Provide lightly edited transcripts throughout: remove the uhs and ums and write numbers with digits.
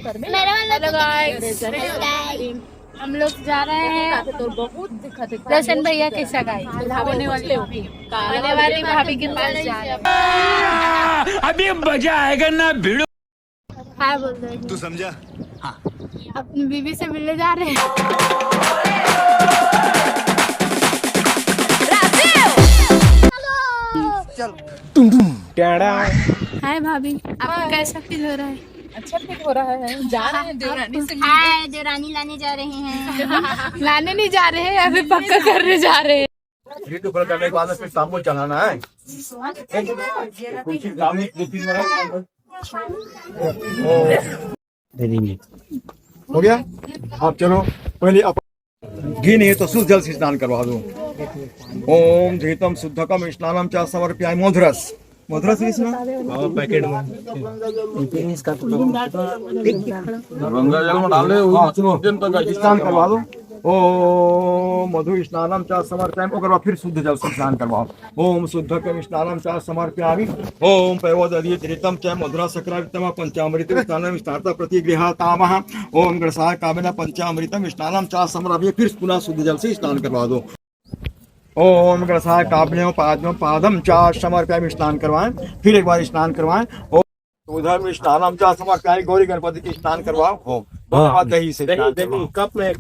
Hello guys, हम लोग जा रहे हैं रोशन भैया के सगाई होने वाली भाभी के पास जा रहे हैं। अभी मजा आएगा ना भिड़ो। हाँ बोल रहे हैं। तू समझा? हाँ। अपनी बीवी से मिलने जा रहे हैं। हाय भाभी, आपको कैसा फील हो रहा है? अच्छा फील हो रहा है। जा रहे हैं देवरानी से हाय, देवरानी लाने जा रहे हैं। लाने नहीं जा रहे हैं, अभी पक्का करने जा रहे हैं। करने के बाद फिर शाम को चलाना है। हो गया? आप चलो पहले घी नहीं तो शुद्ध जल से स्नान करवा दो। ओम धीतम शुद्धकम स्नानम च समर्पयामि। मधुरस मधुरस पैकेट में गंगा जल में डाले स्नान करवा दो। ओम मधु स्नानम च समर्पयामि। ओकर बाद फिर शुद्ध जल से स्नान करवाओ। ओम शुद्धकम स्नानम च समर्पयामि। ओम पयोदलीय धृतम च मधुरा सक्रावितम पंचामृत स्नानम स्नाता प्रतिगृहातामः। ओम गणसाय कामेन पंचामृतम स्नानम च समर्पयामि। फिर पुनः शुद्ध जल से स्नान करवा दो। ओम गणसाय काव्यम पादम च समर्पयामि। स्नान करवाएं, फिर एक बार स्नान करवाएं। ओम उधर स्नानम च समर्पयामि। गौरी गणपति की स्नान करवाओ। हो दही से कप में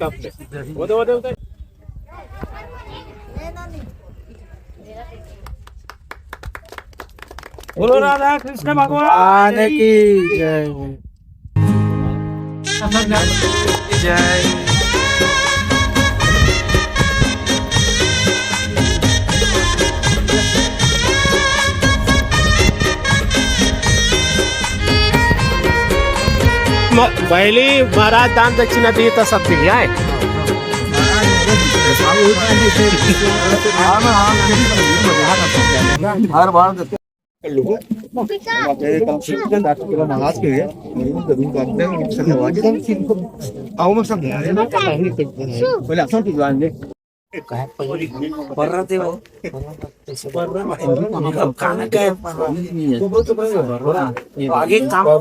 बोलो राधा कृष्ण भगवान की जय। जय पहली महाराज दान दक्षिणा दिए तो सब दिया है। हर बार महाराज के लिए आओ मैं सब पहले अच्छा जाएंगे। आगे काम और